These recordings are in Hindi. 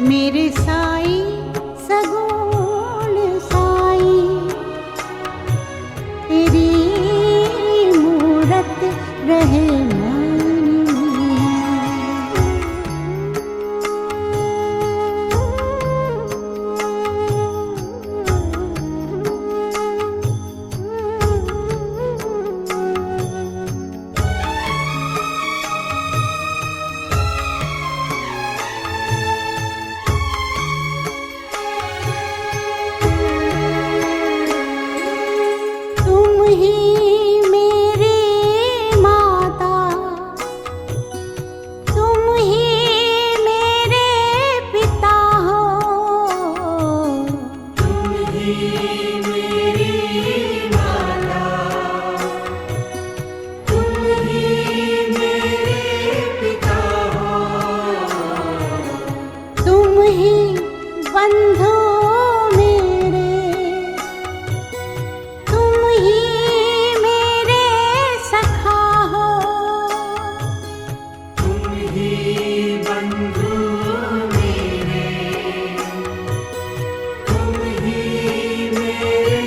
मेरे साई सगुण साई, तेरी मूरत रहे बंधु मेरे, तुम ही मेरे सखा हो, तुम ही बंधु मेरे, तुम ही मेरे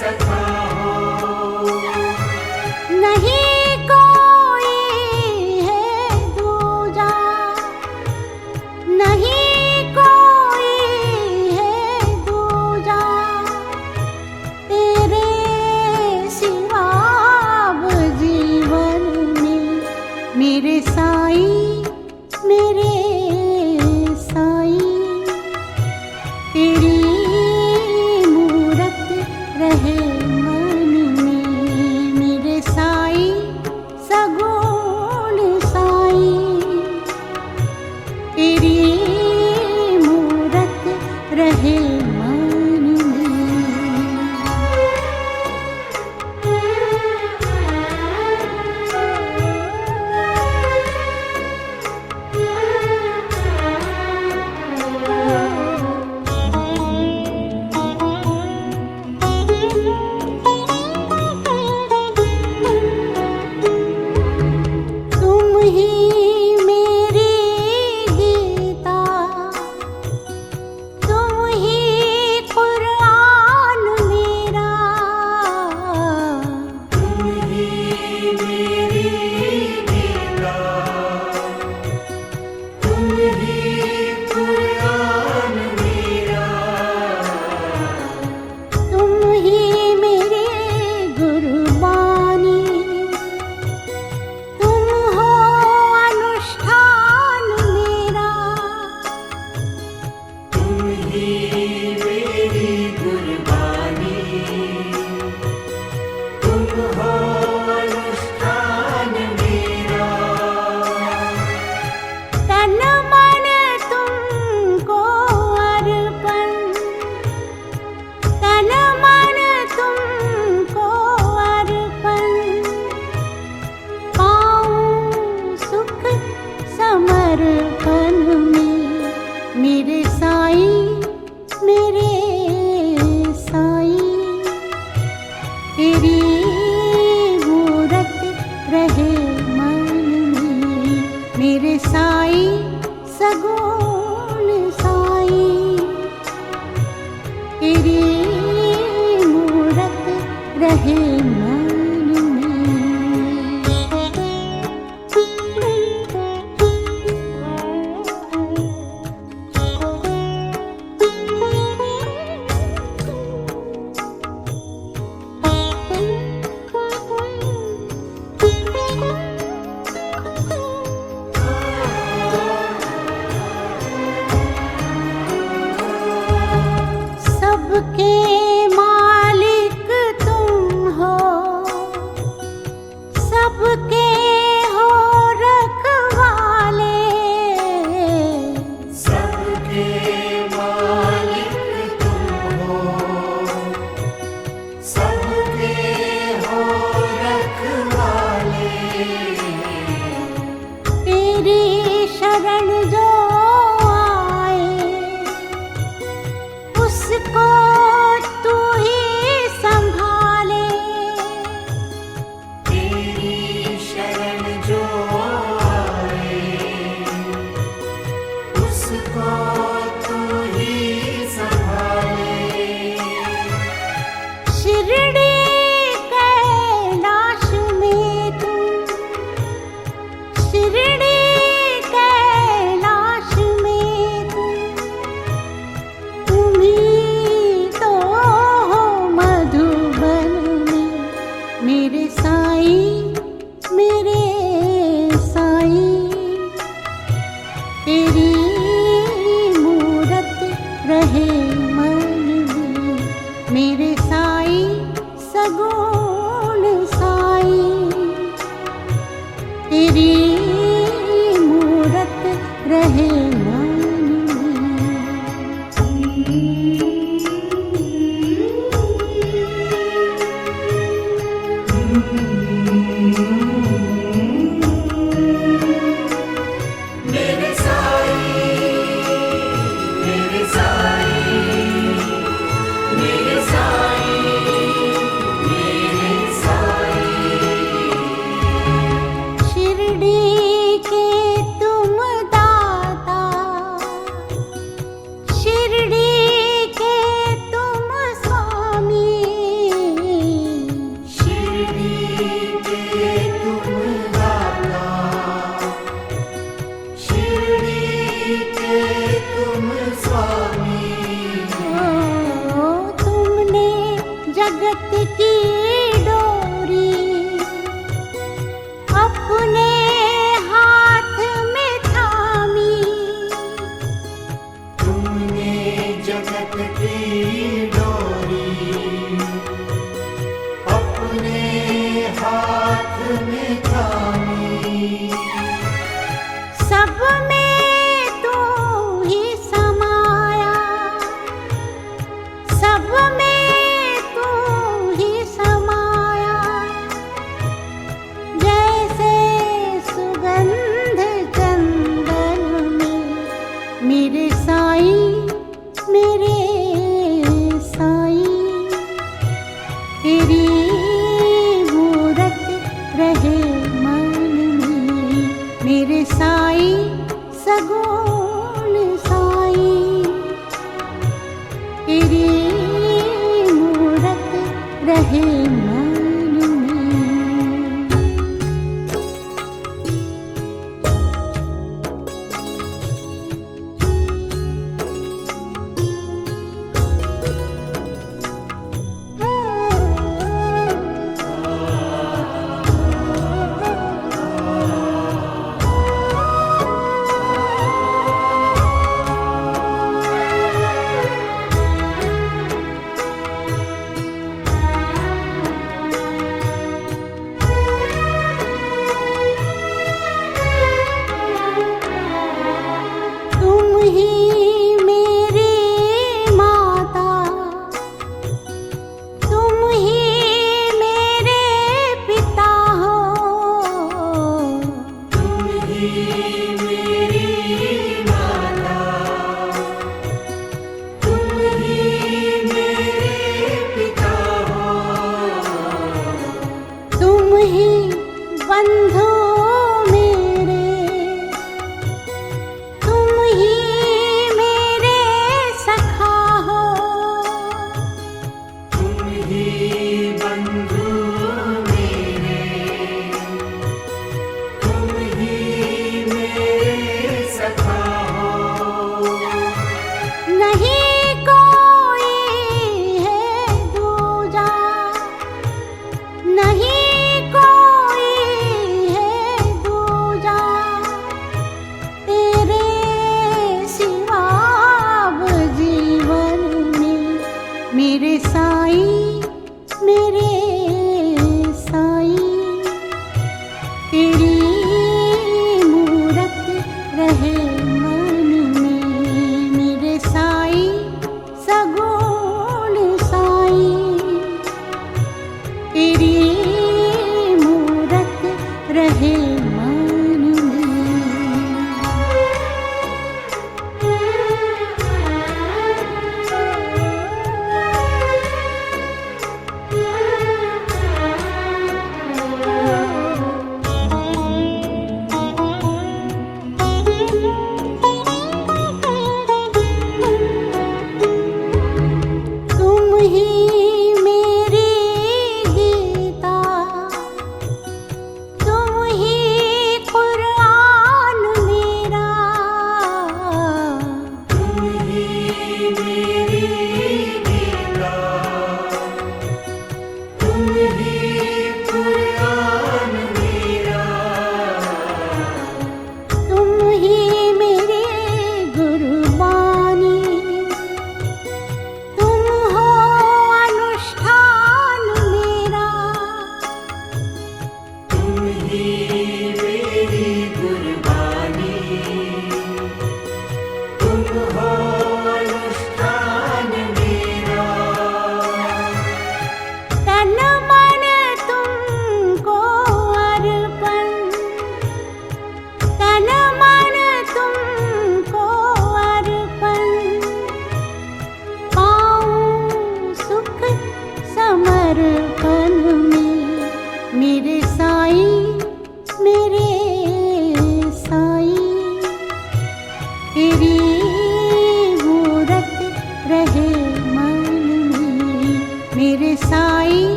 सखा हो। नहीं कोई है दूजा, नहीं मेरे साई, मेरे साई, तेरी मूरत रहे मन में। मेरे साई सगुण साई, तेरी मूरत रहे मन में। मेरे साई, मेरे रहे मन में मेरे साई सगुण साई। तेरी मूरत रहे मन मेरे साई मेरे साई मेरे साई मेरे साई। शिरडी के तुम दाता, शिरडी के तुम स्वामी। शिरडी के तुम दाता, शिरडी के तुम स्वामी। ओ, तुमने जगत की डोरी अपने हाथ में थामी। तुमने जगत की डोरी अपने हाथ में थामी। सब में तू ही समाया, सब में तू ही समाया। जैसे सुगंध चंदन में मेरे साई मेरे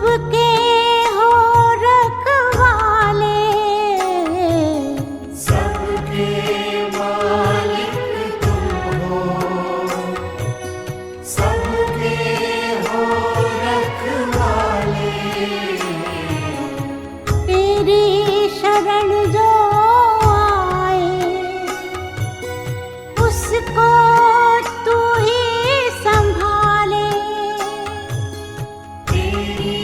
सबके हो रखवाले, सबके मालिक तुम हो, सबके हो रखवाले। तेरी शरण जो आए उसको तू ही संभाले। तेरी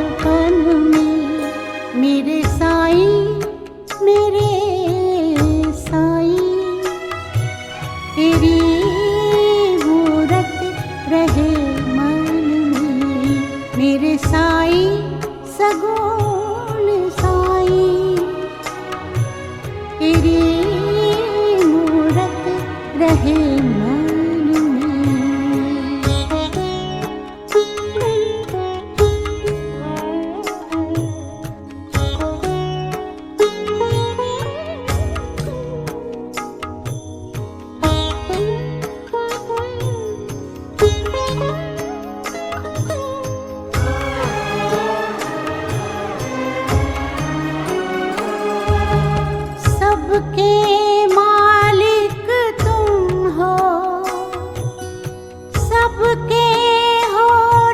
दर्पण में मेरे साईं, मेरे साईं, तेरी मूरत रहे मन में मेरे साईं, सगुण साईं, तेरी मूरत रहे मन सबके मालिक तुम हो, सबके हो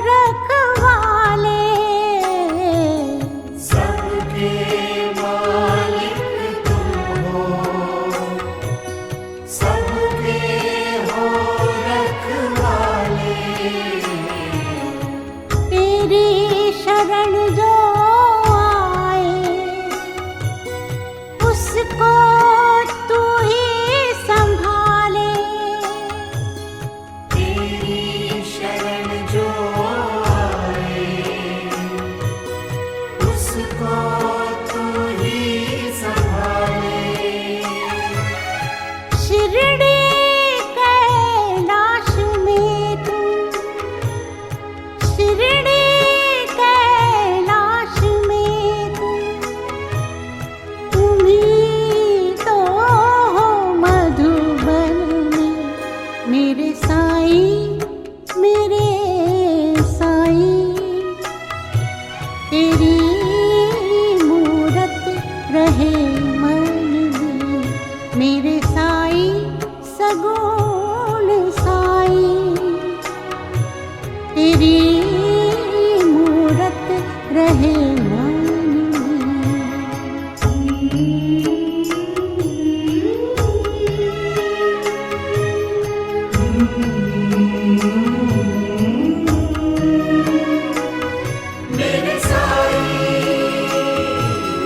रखवाले, सबके मालिक तुम हो, सबके हो रखवाले, तेरी शरण जो आए उसको तू ही संभाले, तेरी शरण जो आए उसको तू ही संभाले, शिरडी कैलाश में तुम, शिरडी कैलाश में तुम ही तो हो मधुबन में मेरे साईं, मेरे साईं, तेरी मूरत रहे मन में मेरे साईं, सगुण साईं, तेरी मूरत रहे मन मेरे साईं,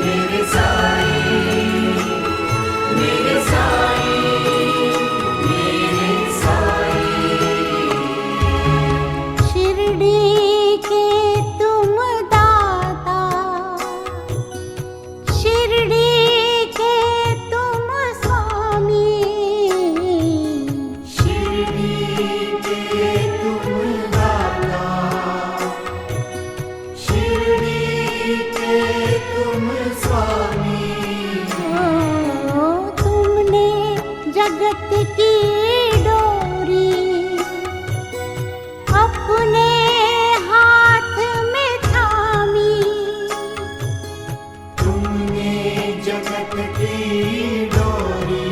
मेरे साईं, मेरे साईं, मेरे साईं, शिरडी के तुम दाता, शिरडी के तुम स्वामी, शिरडी के तुम दाता, शिरडी के तुम स्वामी, तुमने जगत की डोरी अपने हाथ में थामी, तुमने जगत की डोरी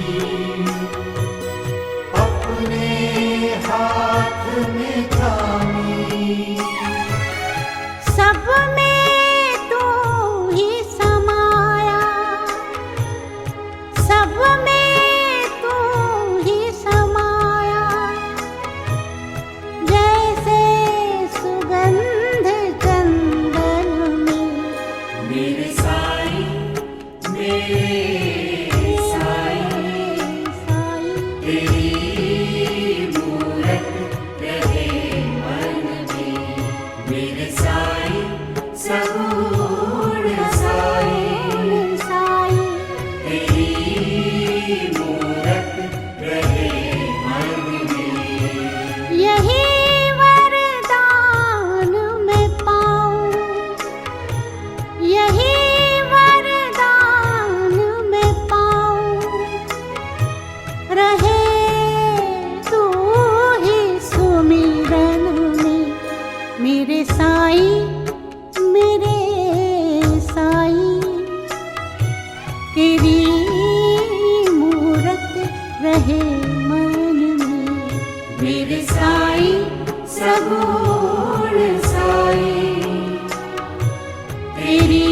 अपने हाथ में थामी, सब में तू ही समाया, सब में तू ही समाया, जैसे सुगंध चंदन में मेरे साईं, मेरे साईं, तेरी मूरत रहे मन में मेरे साईं, सगुण साईं, तेरी मूरत रहे मन में यही वरदान मैं पाऊं, यही वरदान मैं पाऊं, रहे तू ही सुमिरन में मेरे साईं, मेरे साईं, तेरी मूरत रहे मन में मेरे साईं, सगुण साईं, तेरी